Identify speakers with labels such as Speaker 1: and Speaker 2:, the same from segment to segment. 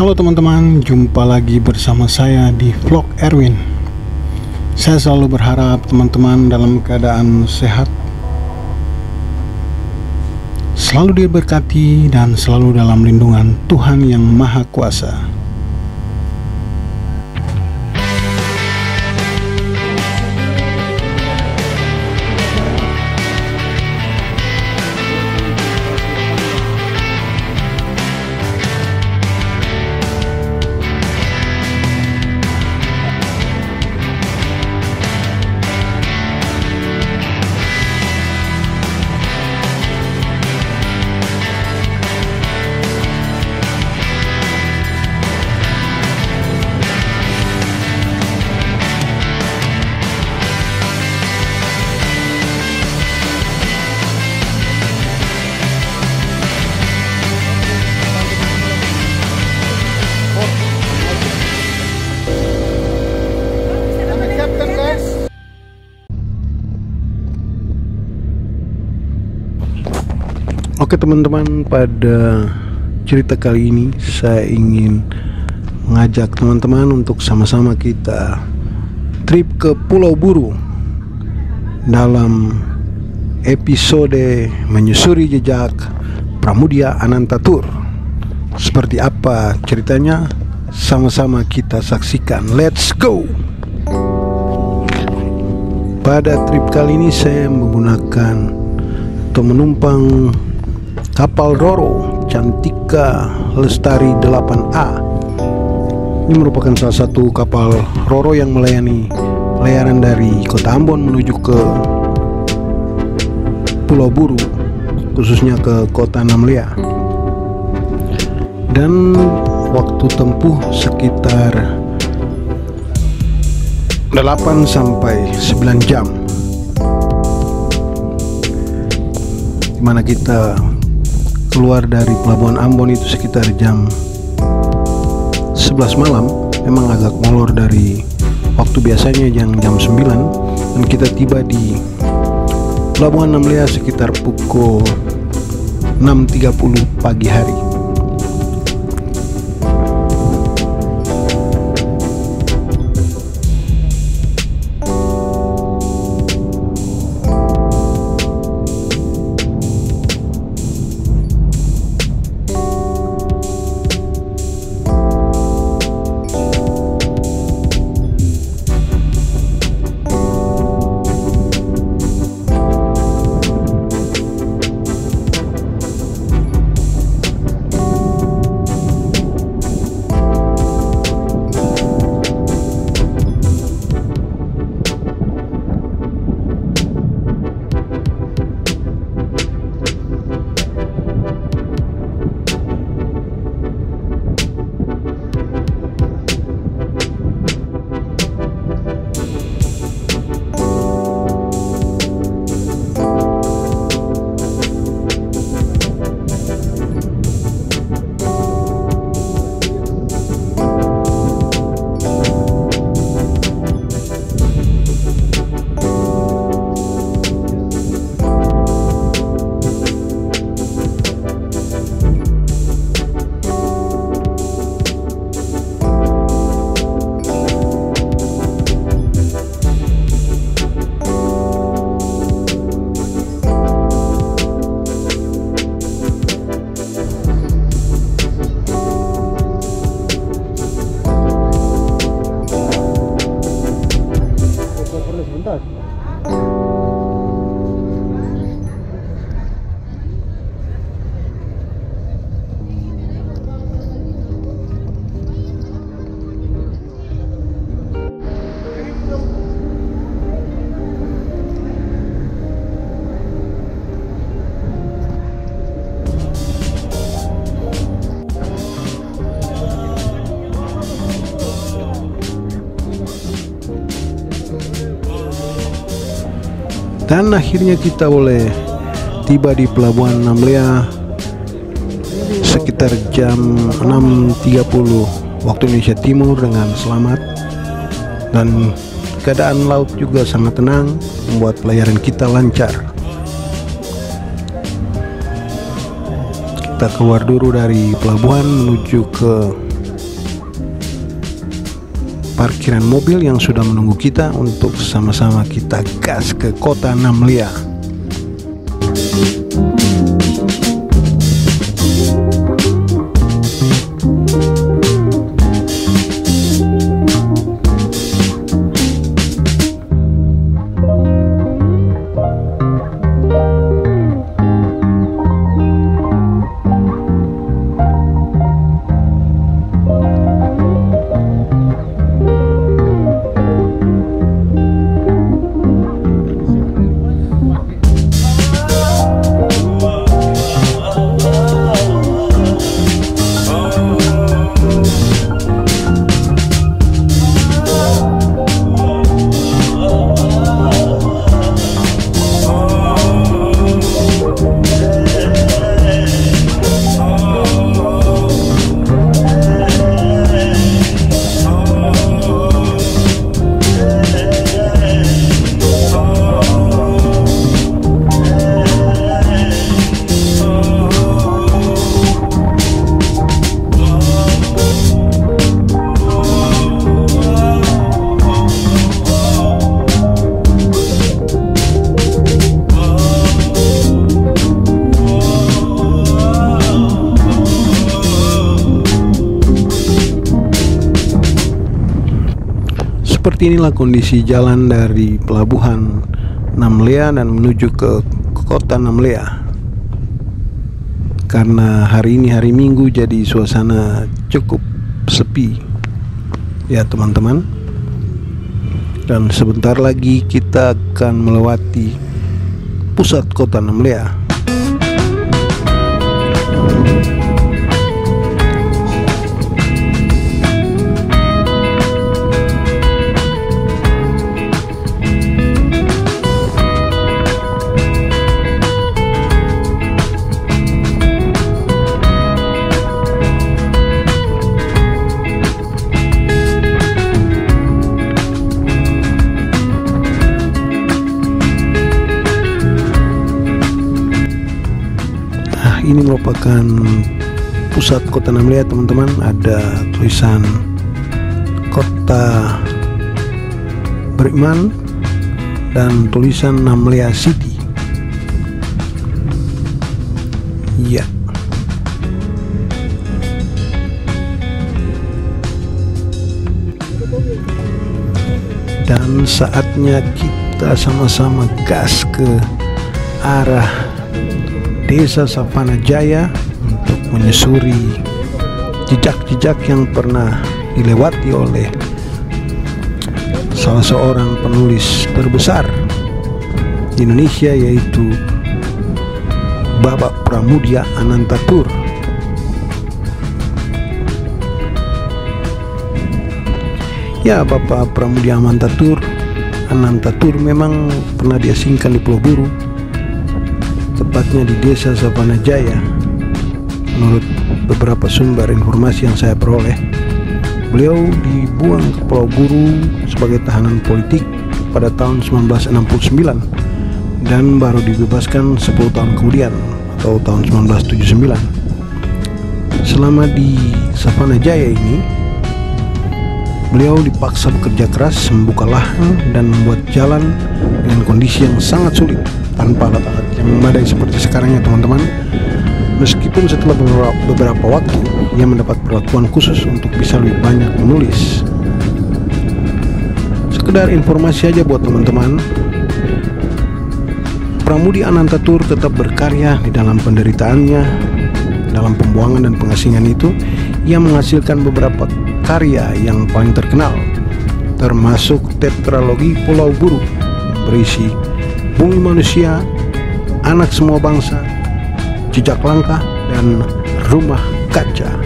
Speaker 1: Halo teman-teman, jumpa lagi bersama saya di vlog Erwin. Saya selalu berharap teman-teman dalam keadaan sehat, selalu diberkati dan selalu dalam lindungan Tuhan yang Maha Kuasa. Oke teman-teman, pada cerita kali ini saya ingin mengajak teman-teman untuk sama-sama kita trip ke Pulau Buru dalam episode menyusuri jejak Pramudia Ananta Tour. Seperti apa ceritanya? Sama-sama kita saksikan. Let's go! Pada trip kali ini saya menggunakan atau menumpang kapal Roro Cantika Lestari 8A. Ini merupakan salah satu kapal Roro yang melayani pelayaran dari Kota Ambon menuju ke Pulau Buru, khususnya ke Kota Namlia. Dan waktu tempuh sekitar 8 sampai 9 jam, dimana kita keluar dari Pelabuhan Ambon itu sekitar jam 11 malam. Memang agak molor dari waktu biasanya jam 9, dan kita tiba di Pelabuhan Namlia sekitar pukul 6.30 pagi hari. Dan akhirnya kita boleh tiba di Pelabuhan Namlia sekitar jam 6.30 waktu Indonesia Timur dengan selamat. Dan keadaan laut juga sangat tenang, membuat pelayaran kita lancar. Kita keluar dulu dari pelabuhan menuju ke parkiran mobil yang sudah menunggu kita untuk sama-sama kita gas ke kota Namlia. Seperti inilah kondisi jalan dari pelabuhan Namlia dan menuju ke kota Namlia. Karena hari ini hari Minggu, jadi suasana cukup sepi ya teman-teman. Dan sebentar lagi kita akan melewati pusat kota Namlia. Ini merupakan pusat kota Namlia teman-teman. Ada tulisan kota beriman dan tulisan Namlia City. Ya, dan saatnya kita sama-sama gas ke arah Desa Savana Jaya untuk menyusuri jejak-jejak yang pernah dilewati oleh salah seorang penulis terbesar di Indonesia, yaitu Bapak Pramudia Anantatur. Ya, Bapak Pramudia Anantatur memang pernah diasingkan di Pulau Buru, tepatnya di Desa Savana Jaya. Menurut beberapa sumber informasi yang saya peroleh, beliau dibuang ke Pulau Buru sebagai tahanan politik pada tahun 1969 dan baru dibebaskan 10 tahun kemudian atau tahun 1979. Selama di Savana Jaya ini, beliau dipaksa bekerja keras, membuka lahan dan membuat jalan dengan kondisi yang sangat sulit tanpa alat-alat yang memadai seperti sekarang ya teman-teman. Meskipun setelah beberapa waktu ia mendapat perlakuan khusus untuk bisa lebih banyak menulis. Sekedar informasi aja buat teman-teman, Pramudia Anantatur tetap berkarya di dalam penderitaannya. Dalam pembuangan dan pengasingan itu, ia menghasilkan beberapa karya yang paling terkenal, termasuk tetralogi Pulau Buru yang berisi Bumi Manusia, Anak Semua Bangsa, Jejak Langkah, dan Rumah Kaca.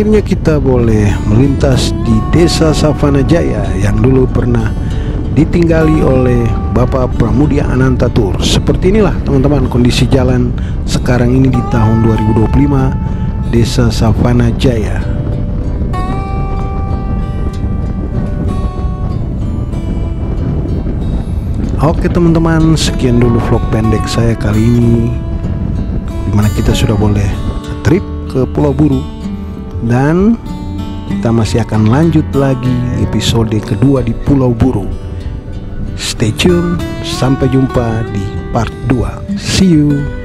Speaker 1: akhirnya kita boleh melintas di Desa Savana Jaya yang dulu pernah ditinggali oleh Bapak Pramudia Anantatur. Seperti inilah teman-teman kondisi jalan sekarang ini di tahun 2025 Desa Savana Jaya. Oke teman-teman, sekian dulu vlog pendek saya kali ini, dimana kita sudah boleh trip ke Pulau Buru, dan kita masih akan lanjut lagi episode kedua di Pulau Buru. Stay tune, sampai jumpa di part 2. See you.